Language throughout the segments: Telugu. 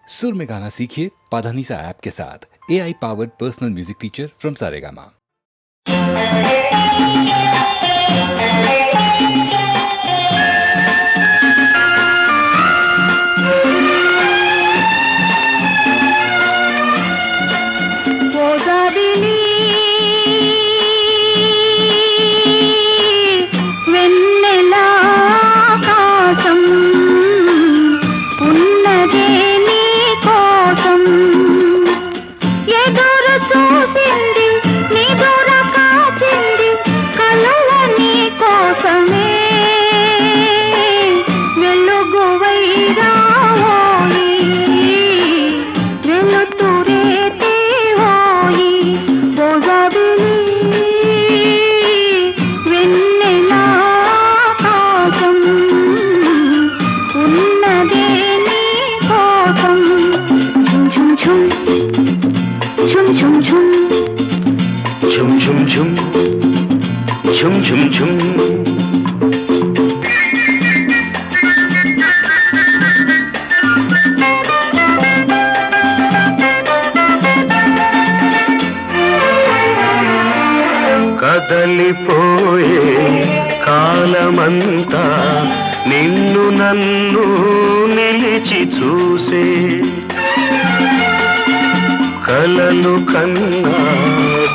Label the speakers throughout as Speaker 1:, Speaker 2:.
Speaker 1: सुर में गाना सीखिए पाधानीसा ऐप के साथ। AI powered personal music teacher from Saregama.
Speaker 2: కదలిపోయే కాలమంతా నిన్ను నన్ను నిలిచి చూసే కలలు కన్నా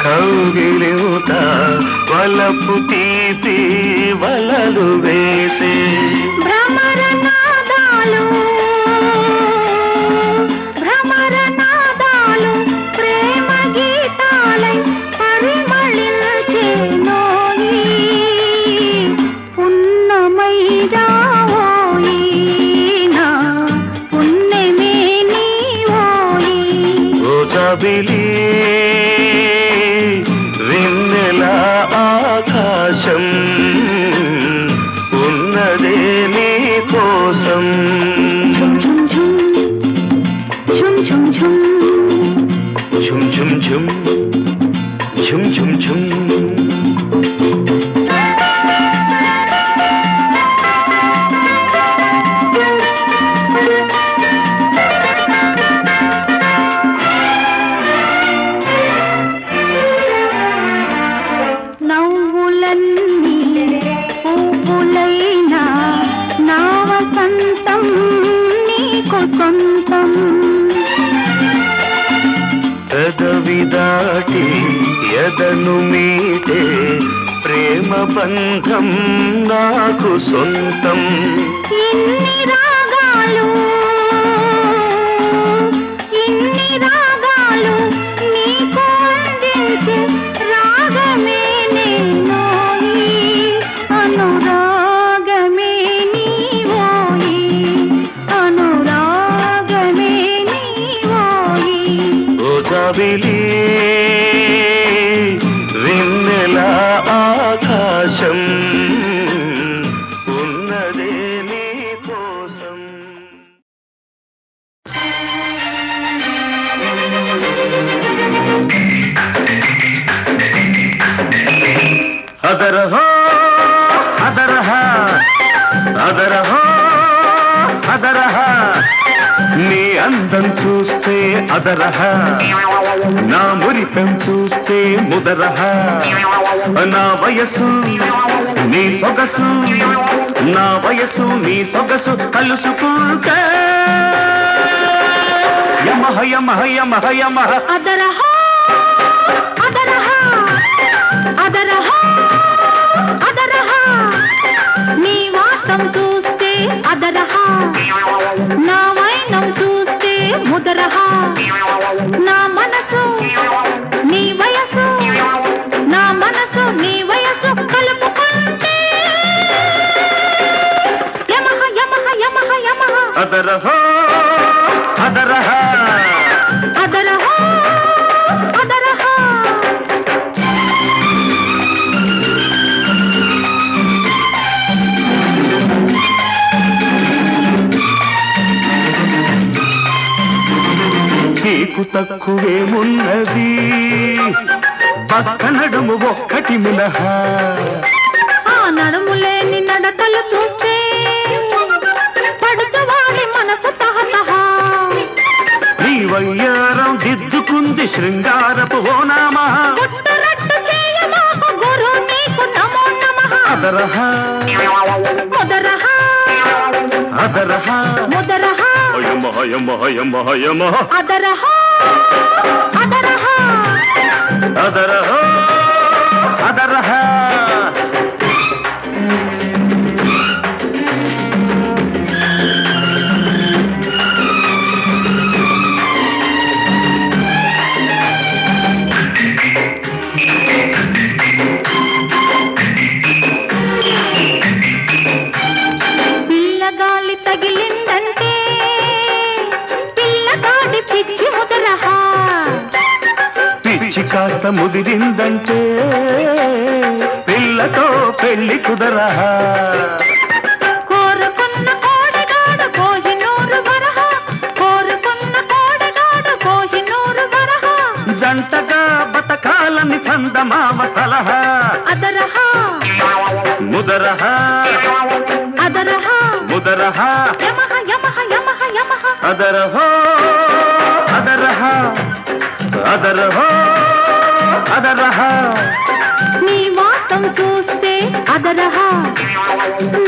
Speaker 2: కౌగిలింత వలపు తీపి వలలు వేసే వెన్నెల ఆకాశం ఉన్నదే నీ కోసం ఝుమ్ ఝుమ్ ఝుమ్ ఝుమ్ ఝుమ్ ఝుమ్ ఝుమ్ ఝుమ్ ఝుమ్ పెదవి దాటి ఎదను మీటే ప్రేమ బంధం నాకు సొంతం
Speaker 3: ఇన్ని రాగాలు నీకు అందించే రాగమే నేనోయి అనురాగమే నీవోయి అనురాగమే నీవోయి
Speaker 2: ఓ జాబిలి వెన్నెల ఆకాశం ఉన్నదే నీ కోసం అదరహో అదరహ అదరహో అదరహ నీ అందం చూస్తే అదరహ నా మురిపెం చూస్తే ముదరహ నా వయసు నీ సొగసు నా వయసు నీ సొగసు కలుసుకుంటే యమహ యమహ యమహ యమహ
Speaker 3: అదరహ అదరహ అదరహ అదరహ నీ వాసం చూస్తే అదరహ నా వైనం చూస్తే ముదరహ నా మనసు నీ వయసు నా మనసు నీ వయసు కలుపుకుంటే యమహ యమహ యమహ యమహ
Speaker 2: అదరహ అదరహ
Speaker 3: అదరహ అదరహ
Speaker 2: నీకు తక్కువేమున్నది పక్క నడుము ఒక్కటి మినహా
Speaker 3: ఆ నడుములేని నడకలు చూస్తే పడుచువాడి మనసు తహతహా
Speaker 2: వయ్యారం దిద్దుకుంది శృంగారపు ఓనామా
Speaker 3: గుట్టురట్టు చేయమాకు గురు నీకు నమో నమః
Speaker 2: అదరహ
Speaker 3: ముదరహ
Speaker 2: అదరహ
Speaker 3: ముదరహ
Speaker 2: హయమ హయమ హయమ హయమ
Speaker 3: అదరహ అదరహ
Speaker 2: అదరహ అదరహ
Speaker 3: పిల్లగాలి తగిలిందంటే పిల్లగాడి పిచ్చి ముదరహ
Speaker 2: పిచ్చి కాస్త ముదిరిందంటే పిల్లతో పెళ్లి కుదరహ
Speaker 3: కోరుకున్న కోడగాడు కోహినూరు వరహ కోరుకున్న కోడగాడు కోహినూరు వరహ
Speaker 2: జంటగా బతకాలని చందమామ సలహా
Speaker 3: అదరహ
Speaker 2: ముదరహ
Speaker 3: అదరహ
Speaker 2: ముదరహ
Speaker 3: యమహ యమహ యమహ యమహ
Speaker 2: అదరహ అదరహ అదరహ అదరహ
Speaker 3: నీ వాతం చూస్తే అదరహ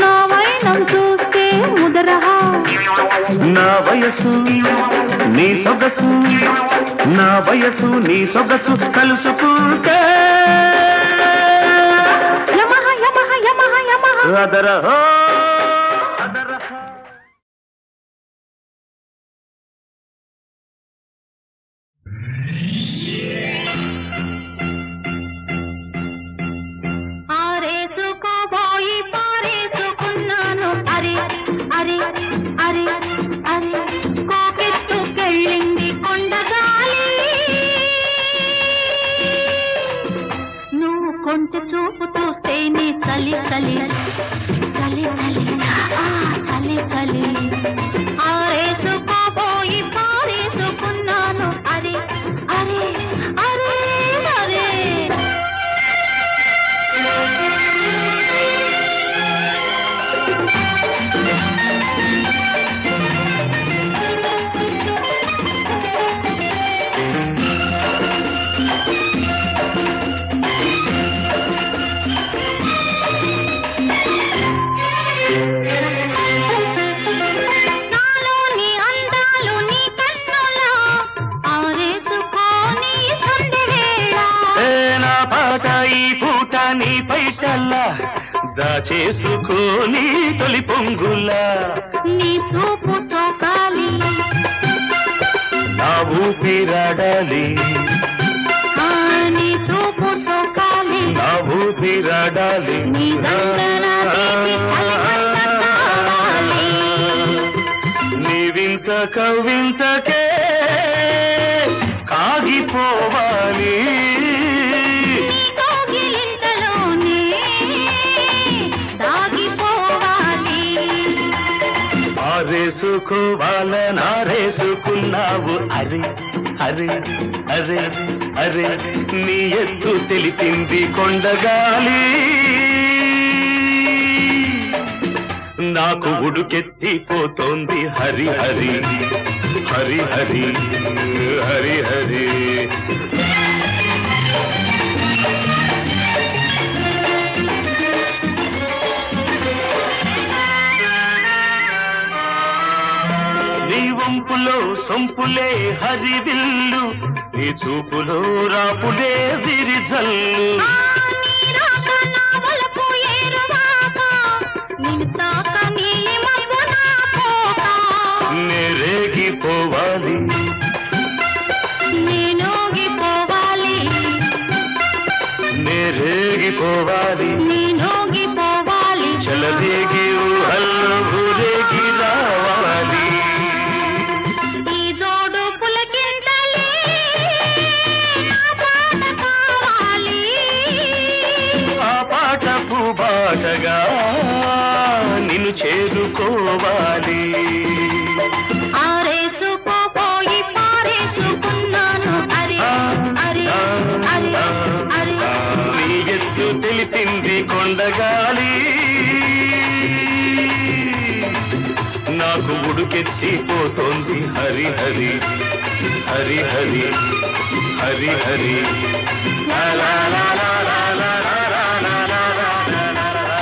Speaker 3: నా వైనం చూస్తే ముదరహ
Speaker 2: నా వయసు నీ సొగసు నా వయసు నీ సొగసు కలుసుకుంటే
Speaker 3: యమహ యమహ యమహ యమహ
Speaker 2: అదరహ అదరహ
Speaker 3: ఆరేసుకోబోయి పారేసుకున్నాను అరే అరే అరే అరే కోకెత్తుకెళ్ళింది కొండగాలి నువ్వు కొంచె చూపు చూస్తే నీ చలి చలి చలి చలి ఆ చలి చలి ఆరేసుకోబోయి పారేసుకున్నాను అరే అరే అరే అరే నాలోని అందాలు నీ కన్నులా ఆరేసుకోని సందెవేళ
Speaker 2: ఏ నా పాట ఈ పూట నీ పైటల్లా దాచేసుకోని తొలి పొంగులా
Speaker 3: నీ చూపు సోకాలి
Speaker 2: నా ఊపిరాడాలి
Speaker 3: ఆ నీ చూపు సోకాలి
Speaker 2: నా ఊపిరాడాలి
Speaker 3: నీ దండన తీపి చలిమంట కావాలి
Speaker 2: నీ వింత కవింతకే కాగిపోవాలి
Speaker 3: నీ కౌగిలింతలోనే దాగిపోవాలి
Speaker 2: ఆరేసుకోవాలనారేసుకున్నావు అరే అరే అరే అరే నీ ఎత్తు తెలిపింది కొండగాలి నాకు ఉడుకెత్తిపోతోంది హరి హరి హరి హరి హరి హరి నీ వంపులో సొంపులే హరివిల్లు నీ చూపులో రాపులే విరిజల్లు
Speaker 3: నీ రాక నా వలపు ఏరువాక నిన్ను తాక నీలి మబ్బు నా పోక
Speaker 2: నేరేగిపోవాలి
Speaker 3: నేనోగిపోవాలి
Speaker 2: నేరేగిపోవాలి
Speaker 3: నేనోగిపోవాలి
Speaker 2: చలదేగి ఊహల్లో ఊరేగి రావాలి
Speaker 3: ఈ జోడు పులకింతలే నా పాట కావాలి
Speaker 2: ఆ పాట పూబాటగా నిన్ను చేరుకోవాలి
Speaker 3: ఆరేసుకోపోయి పారేసుకున్నాను అరే అరే అరే అరే
Speaker 2: నీ ఎత్తు తెలిపింది కొండగాలి నాకు ఉడుకెత్తిపోతోంది హరి హరి హరి హరి హరి హరి లా లా లా లా లా లా లా లా లా లా లా లా లా.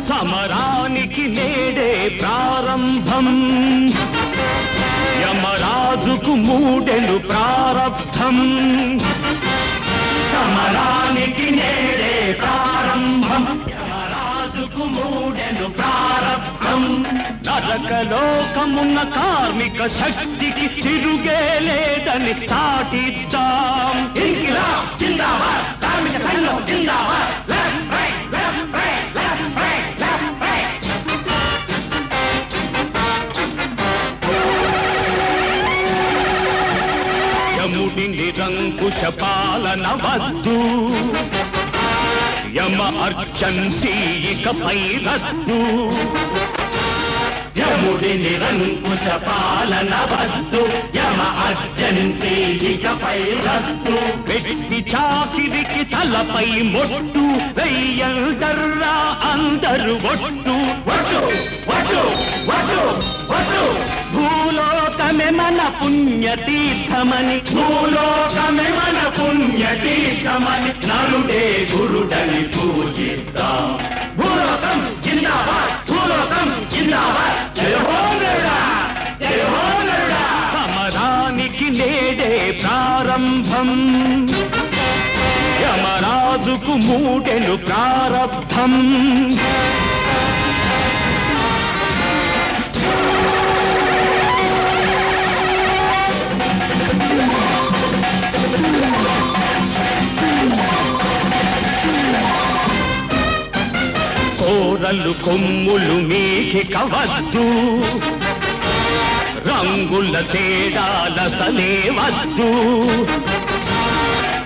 Speaker 4: సమరానికి నేడే ప్రారంభం, యమరాజుకు మూడెలు ప్రారబ్ధం. సమరానికి నేడే ప్రారంభం, యమరాజుకు మూడెలు ప్రారబ్ధం. నరకలోకమున్న కార్మిక శక్తికి తిరుగే లేదని చాటిద్దాం. ఇంకిలాబ్ జిందాబాద్, కార్మిక సంఘం జిందాబాద్. Left right left right left right left right. యముడి నిరంకుశ పాలన వద్దు, యమ అర్జన్సీ ఇకపై రద్దు. యముడి నిరంకుశ పాలన వద్దు, యమ అర్జన్సీ ఇకపై రద్దు. వెట్టి చాకిరికి తలపై మొట్టు, వెయ్యందర్రా అందరు ఒట్టు. ఒట్టు ఒట్టు ఒట్టు ఒట్టు. భూలోక భూలోకమే మన పుణ్యతీర్థమని భూలోకమే మన పుణ్యతీర్థమని నరుడే గురుడని పూజిద్దాం. భూలోకం జిందాబాద్, భూలోకం జిందాబాద్, జయ హో నరుడా, జయ హో నరుడా. సమరానికి నేడే ప్రారంభం, యమరాజుకు మూడెను ప్రారబ్ధం. కోరలు కొమ్ములు మీకి కవద్దు, రంగుల తేడాలసలే వద్దు.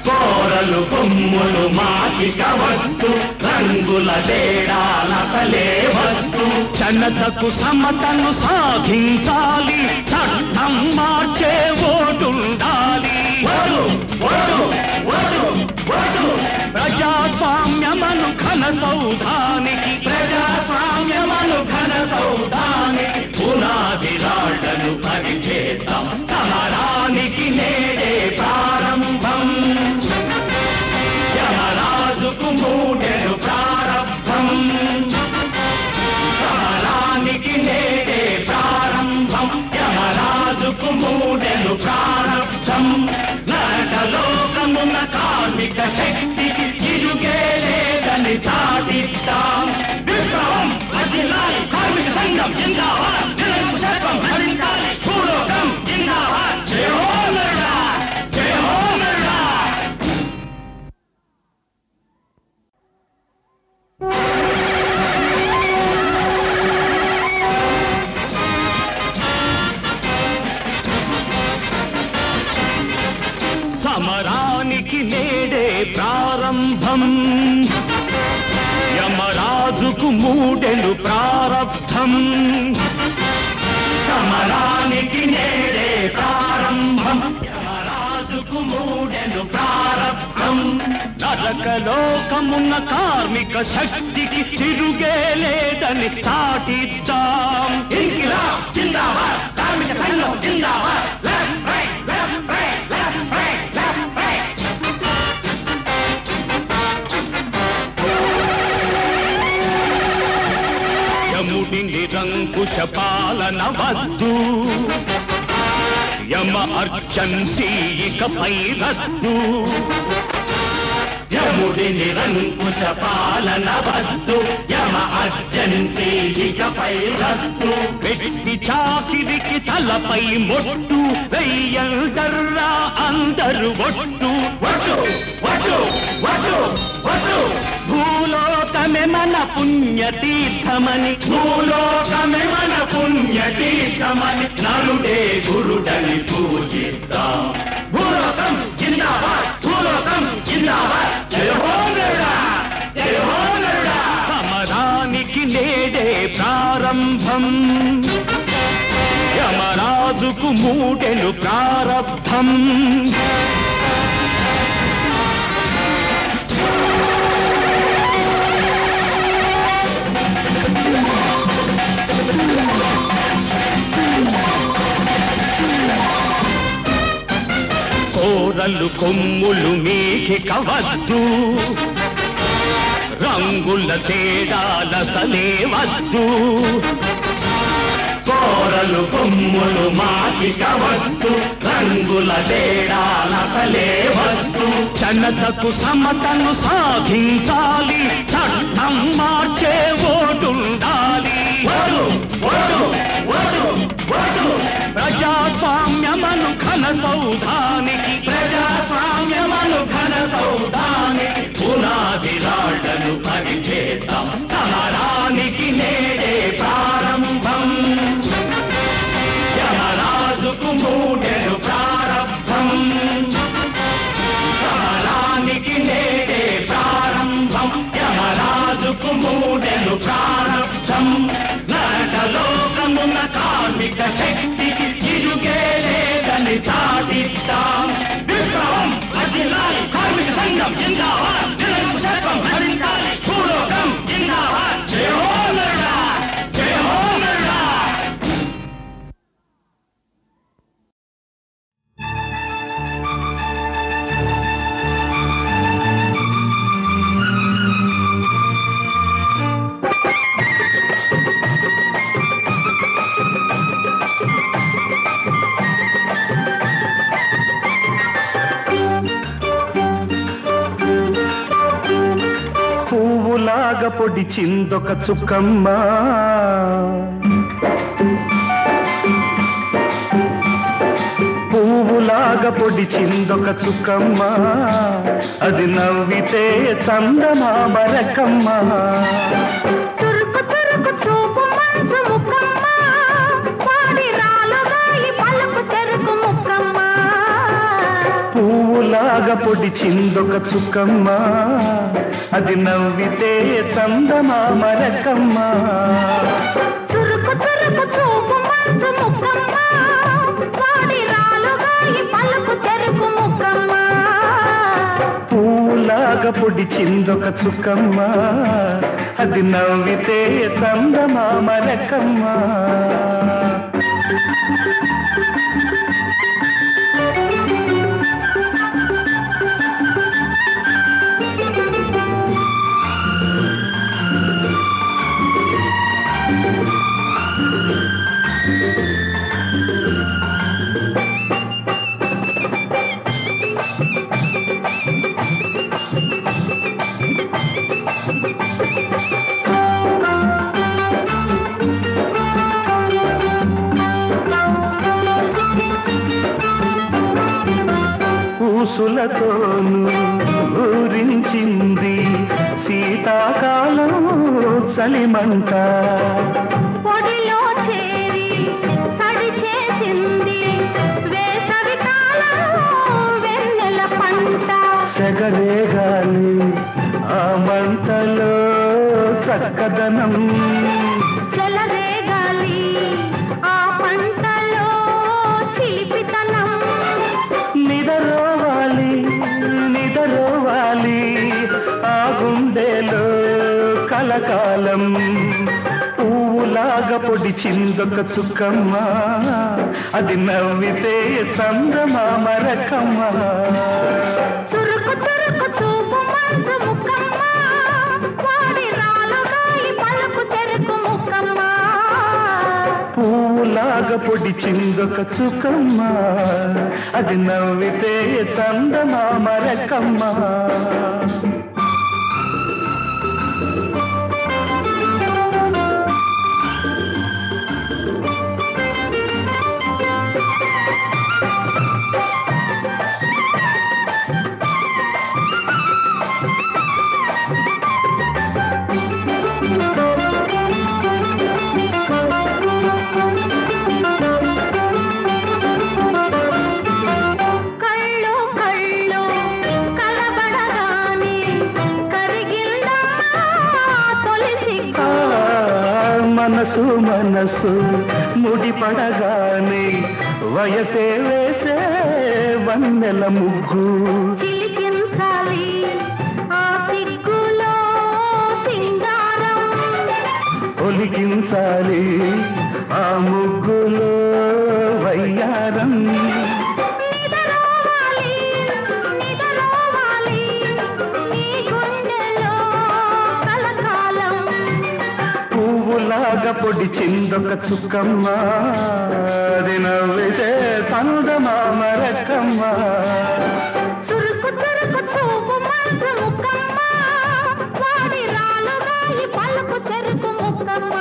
Speaker 4: కోరలు కొమ్ములు మాకి కవద్దు, రంగుల తేడాలసలే వద్దు. జనతకు సమతను సాధించాలి, చట్టం మార్చే ఓటుండాలి. ప్రజాస్వామ్యమను ఘన సౌధానికి, ప్రజాస్వామ్యమను ఘన సౌధానికి పునాది రాళ్లను పరిచేద్దాం. సమరానికి నేడే ప్రారంభం, యమరాజుకు మూడెను ప్రారబ్ధం. సమరానికి నేడే ప్రారంభం, యమరాజుకు మూడెను ప్రారబ్ధం. నరకలోకమున కార్మిక శక్తికి తిరుగే లేదని చాటిద్దాం. విప్లవం అదిలాలి, కార్మిక సంఘం జిందాబాద్, నిరంకుశత్వం హరించాలి. భూలోకం జిందాబాద్, జయ హో నరుడా, జయ హో నరుడా. సమరానికి నేడే ప్రారంభం, యమరాజుకు మూడెను ప్రారబ్ధం. సమరానికి నేడే ప్రారంభం, యమరాజుకు మూడెను ప్రారబ్ధం. నరకలోకమున్న కార్మిక శక్తికి తిరుగే లేదని చాటిద్దాం. ఇంకిలాబ్ జిందాబాద్, కార్మిక సంఘం జిందాబాద్. Left right, left right, left right, left right. యముడి నిరంకుశ పాలన వద్దు, యమ అర్జన్సీ ఇకపై రద్దు. యముడి నిరంకుశ పాలన వద్దు, యమ అర్జన్సీ ఇకపై రద్దు. వెట్టి చాకిరికి తలపై మొట్టు, వెయ్యందర్రా అందరు ఒట్టు. ఒట్టు ఒట్టు ఒట్టు ఒట్టు. భూలోకమే మన పుణ్యతీర్థమని, భూలోకమే మన పుణ్యతీర్థమని నరుడే గురుడని పూజిద్దాం. భూలోకం జిందాబాద్, భూలోకం జిందాబాద్, జయ హో నరుడా, జయ హో నరుడా. సమరానికి నేడే ప్రారంభం, యమరాజుకు మూడెను ప్రారబ్ధం. కోరలు కొమ్ములు మీకి కవద్దు, రంగుల తేడాలసలే వద్దు. కోరలు కొమ్ములు మాకి కవద్దు, రంగుల తేడాలసలే వద్దు. జనతకు సమతను సాధించాలి, చట్టం మార్చే ఓటుండాలి. ప్రజాస్వామ్యమను ఘన సౌధానికి, ప్రజాస్వామ్యమను ఘన సౌధానికి పునాది రాళ్లను పరిచేద్దాం. సమరానికి నేడే ప్రారంభం, యమరాజుకు మూడెను ప్రారబ్ధం. సమరానికి నేడే ప్రారంభం, యమరాజుకు మూడెను ప్రారబ్ధం. నరకలోకమున కార్మిక శక్తికి తిరుగే లేదని చాటిద్దాం. విప్లవం అదిలాలి, కార్మిక సంఘం జిందాబాద్, నిరంకుశత్వం హరించాలి. భూలోకం జిందాబాద్, జయ హో నరుడా, జయ హో నరుడా. పొడిచిందొక చుక్కమ్మ పువ్వులాగా పొడిచిందొక చుక్కమ్మ అది నవ్వితే చందమామ రకమ్మ
Speaker 3: తురుకు తురుకు చూపు మంచు ముక్కమ్మ వాడి రాలుగాయి పలుకు చెరుకు ముక్కమ్మ
Speaker 4: పువ్వులాగా పొడిచిందొక చుక్కమ్మ అది నవ్వితే చందమామ రకమ్మ
Speaker 3: తురుకు తురుకు చూపు మంచు ముక్కమ్మ వాడి రాలుగాయి పలుకు చెరుకు ముక్కమ్మ
Speaker 4: పువ్వులాగా పొడిచిందొక చుక్కమ్మ అది నవ్వితే చందమామ రకమ్మ పూసులతోను ఊరించింది శీతాకాలం చలిమంట
Speaker 3: పొడిలో చేరి తడి చేసింది వేసవి కాలం వెన్నెల పంట
Speaker 4: సెగరేగాలి ఆ మంటలో చక్కదనం
Speaker 3: చెలరేగాలి ఆ పంటలో చీపితనం
Speaker 4: నిదరోవాలి నిదరోవాలి ఆ గుండెలో కలకాలం పువ్వులాగా పొడిచిందొక చుక్కమ్మ అది నవ్వితే చందమామ రకమ్మ
Speaker 3: తురుకు తురుకు చూపు మంచు ముక్కమ్మ వాడి రాలుగాయి పలుకు చెరుకు ముక్కమ్మ
Speaker 4: పువ్వులాగా పొడిచిందొక చుక్కమ్మ అది నవ్వితే చందమామ రకమ్మ
Speaker 3: కళ్ళు కళ్ళు కలబడగానే కరిగిందా తొలి సిగ్గు
Speaker 4: మనసు మనసు ముడిపడగానే వయసే వేసే వన్నెల ముగ్గు
Speaker 3: చిలికించాలి ఆ సిగ్గులో సింగారం
Speaker 4: ఒలికించాలి ఆ ముగ్గులో వయ్యారం
Speaker 3: నిదరోవాలి నిదరోవాలి నీ గుండెలో కలకాలం
Speaker 4: పువ్వులాగా పొడిచిందొక చుక్కమ్మ అది నవ్వితే చందమామ రకమ్మ
Speaker 3: తురుకు తురుకు చూపు మంచు ముక్కమ్మ వాడి రాలుగాయి పలుకు చెరుకు ముక్కమ్మ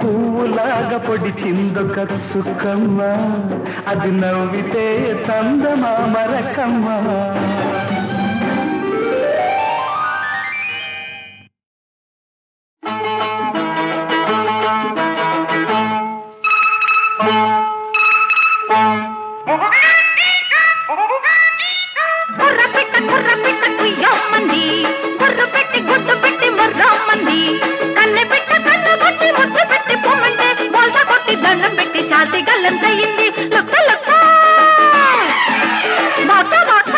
Speaker 4: పువ్వులాగా పొడిచిందొక చుక్కమ్మ అది నవ్వితే చందమామ రకమ్మ
Speaker 3: కుర్రపిట్ట కుయ్యమ్మంది కుర్రు పెట్టి గుడ్డు పెట్టి మొర్రమ్మంది కన్నె పెట్ట కన్ను కొట్టి ముద్దు పెట్టి పొమ్మంటే బోల్తా కొట్టి దండం పెట్టి చాతి గల్లం చెయ్యింది లొక్క లొక్క బాట బాట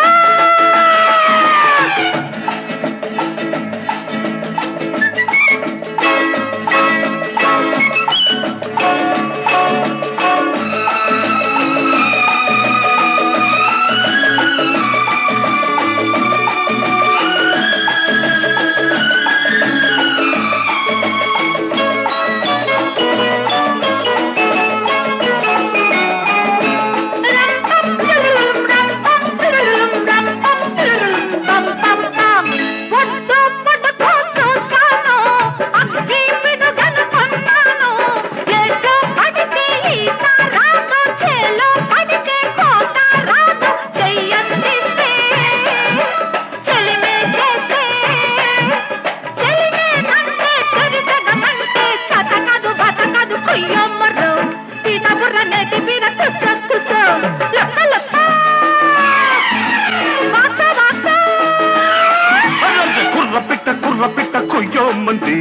Speaker 4: రమ్మంది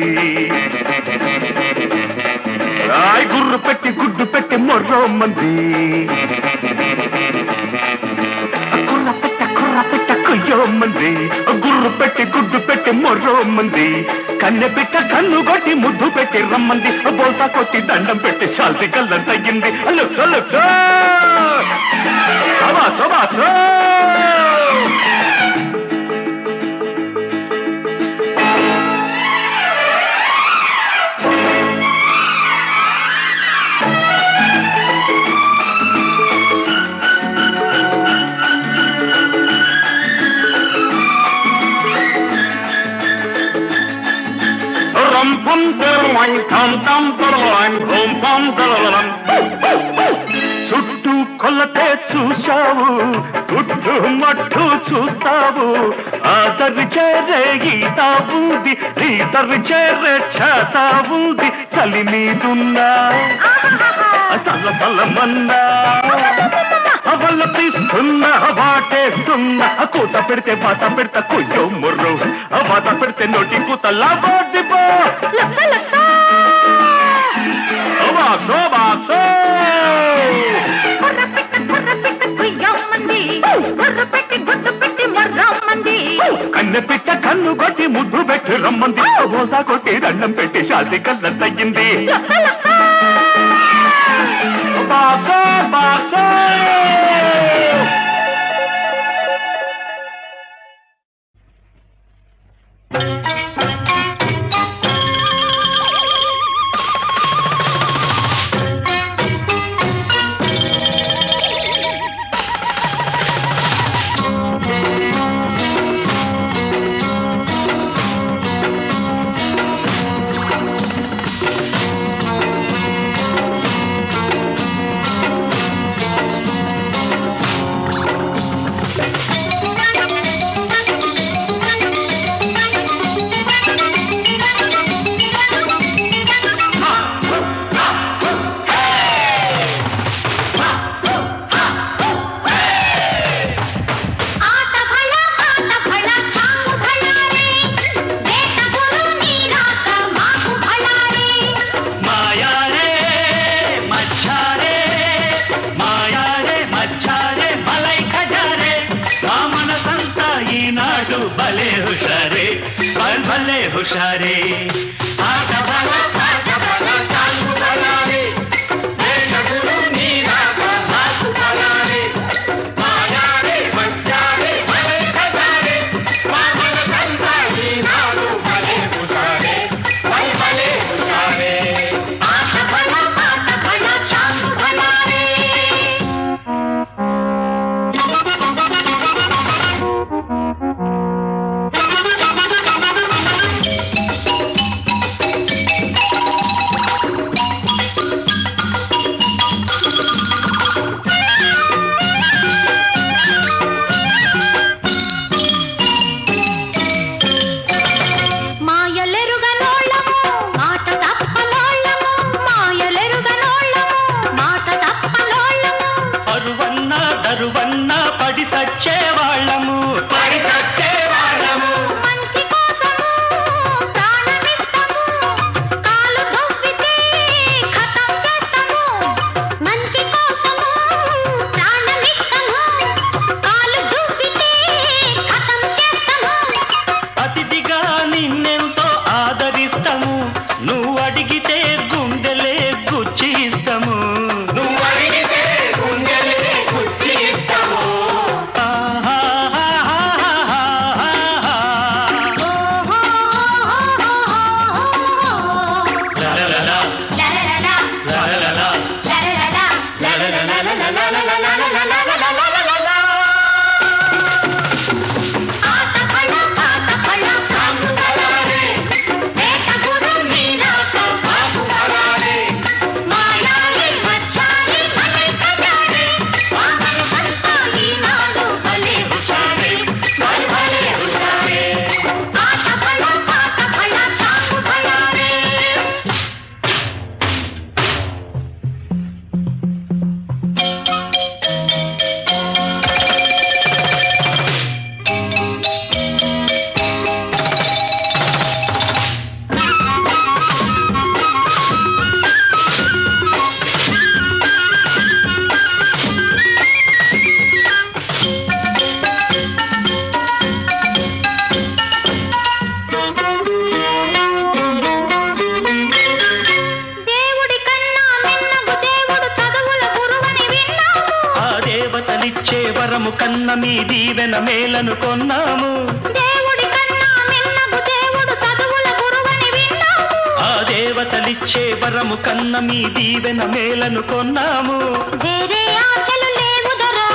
Speaker 4: గుర్రు పెట్టి గుడ్డు పెట్టి మొర్రమ్మంది కుర్ర పెట్ట కొయ్యమ్మంది గుర్రు పెట్టి గుడ్డు పెట్టి మొర్రమ్మంది కన్నె పెట్ట కన్ను కొట్టి ముద్దు పెట్టి రమ్మంది బోల్తా కొట్టి దండం పెట్టి శాల్తి కళ్ళం తగ్గింది చుట్టూ కొల్లతే చూశావు గుడ్డు మట్టు చూస్తావు ఆదరి చేరే గీతావుంది ఈతరి చేరే చేతావుంది చలి మీదున్నా చల్ల చల్లమన్నా అవల్ల తీస్తున్నా వాటేస్తున్నా కూత పెడితే బాట పెడతా కొయ్యో ముర్రు బాట పెడితే నోటి కూత లాబోదిపో కన్నె పిట్ట కన్ను కొట్టి ముద్దు పెట్టి రమ్మంది బోసా కొట్టి దండం పెట్టి శాంతి కళ్ళ తగ్గింది బాసో బాసో హుషారే కన్న మీ దీవెన మేలను కొన్నాము.
Speaker 3: దేవుడి కన్నా మిన్నగు దేవుడు చదువుల గురువని విన్నాము.
Speaker 4: ఆ దేవతలిచ్చే వరము కన్న మీ దీవెన మేలను కొన్నాము.
Speaker 3: వేరే ఆశలు లేవుదరా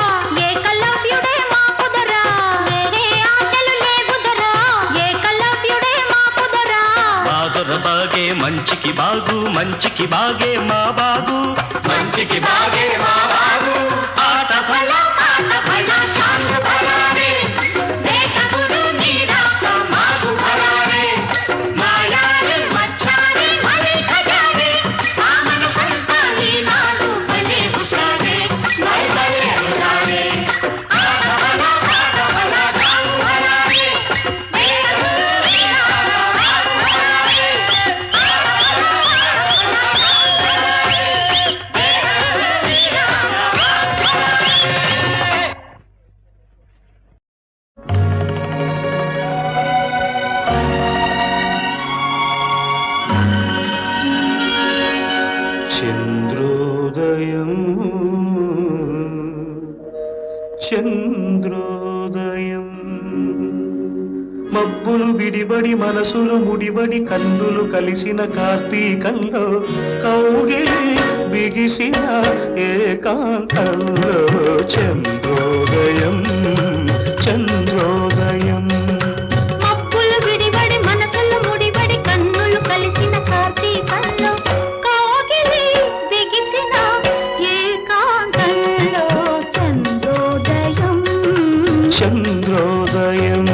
Speaker 3: ఏకలవ్యుడే మాకుదరా. వేరే ఆశలు లేవుదరా ఏకలవ్యుడే మాకుదరా.
Speaker 4: బాదర బాగే మంచికి బాగు, మంచికి బాగే మా బాగు, మంచికి బాగే మా బాగు. ఆట ఫల
Speaker 3: ఆట ఫల చాంద ఫలానే దేక గురు నీరాక మాకు ఫలానే. మాయారే మచ్చారే భలే ఖజానే ఆమన సంస్థ ఈనాడు భలే హుషారే భలే హుషారే. ఆట ఫల చాంద ఫలానే దేక గురు నీరాక మాకు ఫలానే.
Speaker 4: చంద్రోదయం చంద్రోదయం మబ్బులు విడిబడి మనసులు ముడిబడి కన్నులు కలిసిన కార్తీకంలో కౌగిలి బిగిసిన ఏకాంతంలో చంద్రోదయం చంద్రోదయం.
Speaker 3: మబ్బులు విడిబడి మనసులు ముడిబడి కన్నులు కలిసిన కార్తీకంలో కౌగిలి బిగిసిన ఏకాంతంలో చంద్రోదయం
Speaker 4: చంద్రోదయం.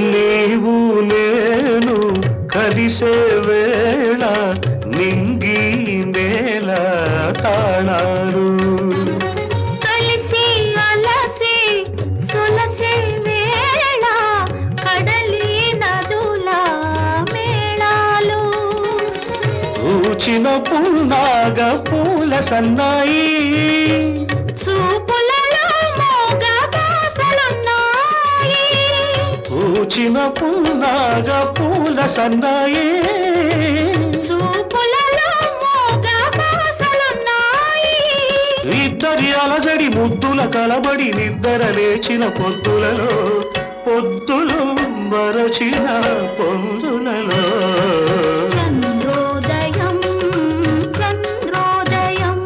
Speaker 4: నీవు నేను కలిసే వేళ నింగి నేల తాళాలు
Speaker 3: కలిసి అలసి సొలసే వేళ కడలి నదుల మేళాలు.
Speaker 4: పూచిన పున్నాగ పూల సన్నాయి
Speaker 3: చూపులలో మోగ బాసలున్నాయి.
Speaker 4: పూచిన పున్నాగ పూల సన్నాయి
Speaker 3: చూపులలో మోగ బాసలున్నాయి.
Speaker 4: ఇద్దరి అలజడి ముద్దుల కలబడి నిద్ర లేచిన పొద్దులలో పొద్దులు మరచిన పొందులలో
Speaker 3: చంద్రోదయం చంద్రోదయం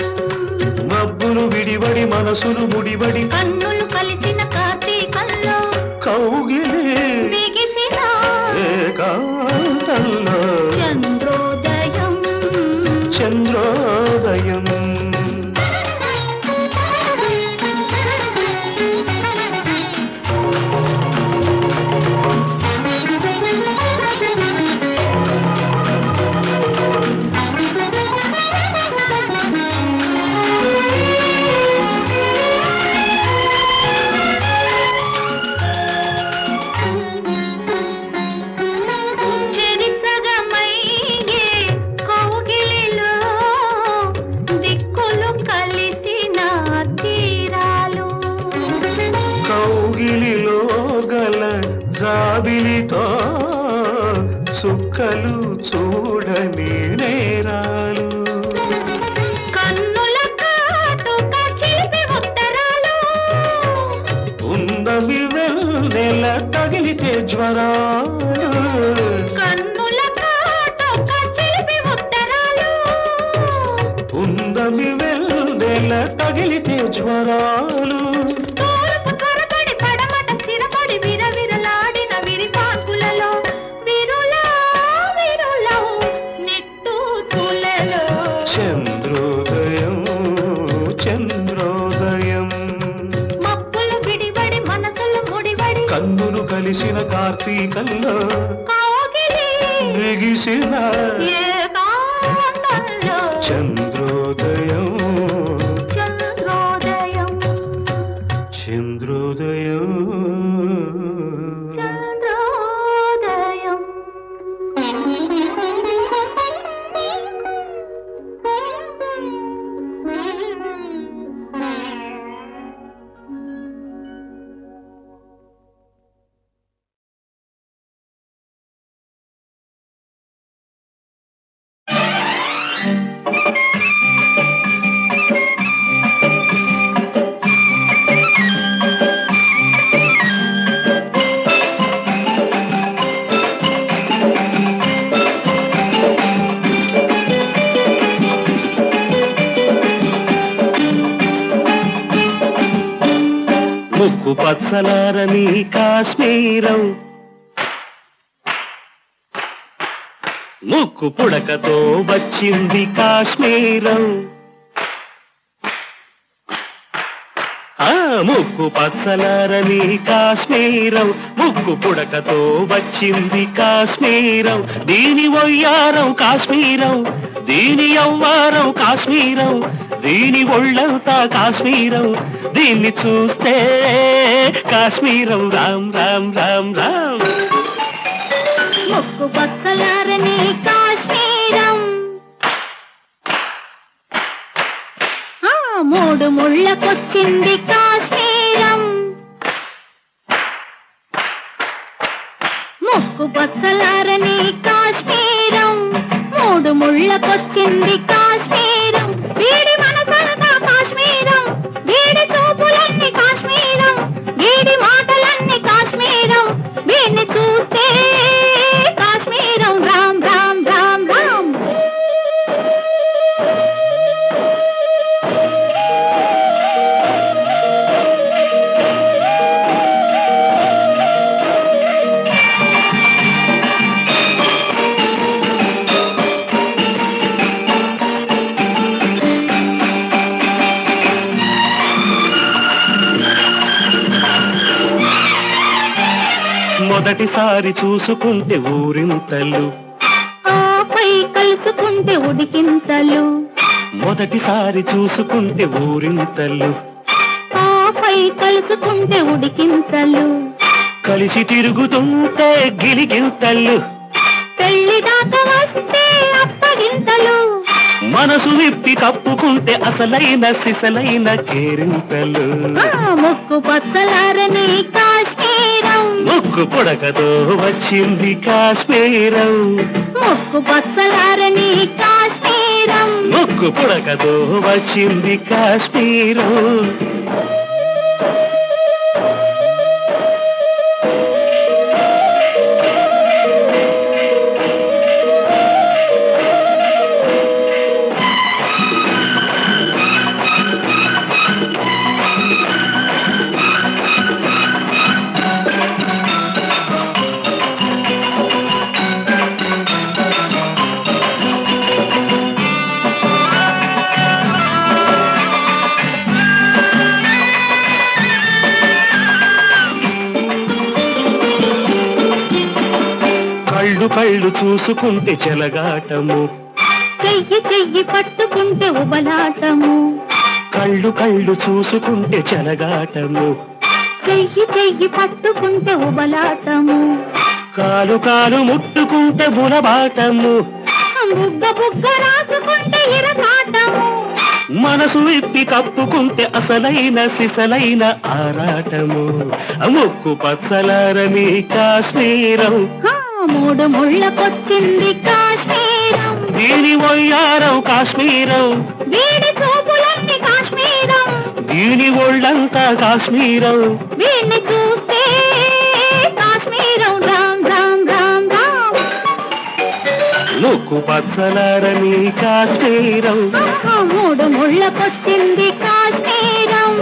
Speaker 4: మబ్బులు విడిబడి మనసులు ముడిబడి
Speaker 3: కన్నులు కలిసిన కార్తీకంలో
Speaker 4: కౌగిలి
Speaker 3: బిగిసిన
Speaker 4: ఏకాంతంలో
Speaker 3: చంద్రోదయం
Speaker 4: చంద్రోదయం.
Speaker 3: చెరిసగమయ్యే కౌగిలిలో దిక్కులు కలిసిన తీరాలు.
Speaker 4: కౌగిలిలో గల జాబిలితో చుక్కలు చూడని నేరాలు
Speaker 3: కన్నుల కాటుక చిలిపి ఉత్తరాలు.
Speaker 4: ఉన్నవి వెన్నెల తగిలితే జ్వరాలు
Speaker 3: కన్నుల కాటుక చిలిపి ఉత్తరాలు.
Speaker 4: ఉన్నవి వెన్నెల తగిలితే జ్వరాలు
Speaker 3: తూర్పు త్వరపడి పడమట స్థిరపడి విరవిరలాడిన విరిపాకులలో విరులా విరులవు నిట్టూర్పులలో.
Speaker 4: చంద్రోదయం చంద్రోదయం
Speaker 3: మబ్బులు విడిబడి మనసులు ముడిబడి
Speaker 4: కన్నులు కలిసిన కార్తీకంలో
Speaker 3: కౌగిలి
Speaker 4: ఎగిసిన
Speaker 3: ఏకాంతంలో
Speaker 4: చంద్రోదయం
Speaker 3: చంద్రోదయం
Speaker 4: చంద్రోదయం
Speaker 3: చంద్రోదయం
Speaker 4: ముక్కు పచ్చలారని కాశ్మీరం ముక్కు పుడకతో వచ్చింది కాశ్మీరం ముక్కు పచ్చలారని కాశ్మీరం ముక్కు పుడకతో వచ్చింది కాశ్మీరం దీని వయ్యారం కాశ్మీరం దీని యవ్వారం కాశ్మీరం దీని ఒళ్ళంతా కాశ్మీరం దీన్ని చూస్తే కాశ్మీరం రామ్ రామ్ రామ్ రామ్
Speaker 3: ముక్కు బక్కలారని కాశ్మీరం మూడు ముళ్ళకొచ్చింది కాశ్మీరం ముక్కు బక్కలారని కాశ్మీరం మూడు ముళ్ళకొచ్చింది కాశ్మీరం వీడి మనసంతా కాశ్మీరం వీడి చూపులన్నీ కాశ్మీరం వీడి మాటలన్నీ కాశ్మీరం వీడిని చూస్తే కాశ్మీరం రామ్ రామ్ రామ్ రామ్
Speaker 4: మొదటిసారి చూసుకుంటే ఊరింతలు
Speaker 3: ఆపై కలుసుకుంటే ఉడికింతలు
Speaker 4: మొదటిసారి చూసుకుంటే ఊరింతలు
Speaker 3: ఆపై కలుసుకుంటే ఉడికింతలు
Speaker 4: కలిసి తిరుగుతుంటే గిలిగింతలు
Speaker 3: పెళ్లి దాకా వస్తే అప్పగింతలు
Speaker 4: మనసు విప్పి కప్పుకుంటే అసలైన సిసలైన కేరింతలు
Speaker 3: ముక్కు పచ్చలారని కాశ్మీరం
Speaker 4: ముక్కు పుడకతో వచ్చింది కాశ్మీరం
Speaker 3: ముక్కు పచ్చలారని కాశ్మీరం
Speaker 4: ముక్కు పుడకతో వచ్చింది కాశ్మీరం కళ్ళు చూసుకుంటే చెలగాటము
Speaker 3: చెయ్యి చెయ్యి పట్టుకుంటే ఉబలాటము
Speaker 4: కళ్ళు చూసుకుంటే చెలగాటము
Speaker 3: చెయ్యి చెయ్యి పట్టుకుంటే ఉబలాటము
Speaker 4: కాలు ముట్టుకుంటే బులబాటము
Speaker 3: బుగ్గ బుగ్గ రాసుకుంటే ఇరకాటము
Speaker 4: మనసు విప్పి కప్పుకుంటే అసలైన సిసలైన ఆరాటము ముక్కు పచ్చలారని కాశ్మీరం
Speaker 3: మూడు ముళ్ళకొచ్చింది కాశ్మీరం
Speaker 4: దీని వయ్యారం కాశ్మీరం
Speaker 3: వీడి చూపులన్నీ కాశ్మీరం
Speaker 4: దీని ఒళ్ళంతా కాశ్మీరం
Speaker 3: వీడిని చూస్తే కాశ్మీరం రామ్ రామ్ రామ్ రామ్
Speaker 4: ముక్కు పచ్చలారని కాశ్మీరం
Speaker 3: మూడు ముళ్ళకొచ్చింది కాశ్మీరం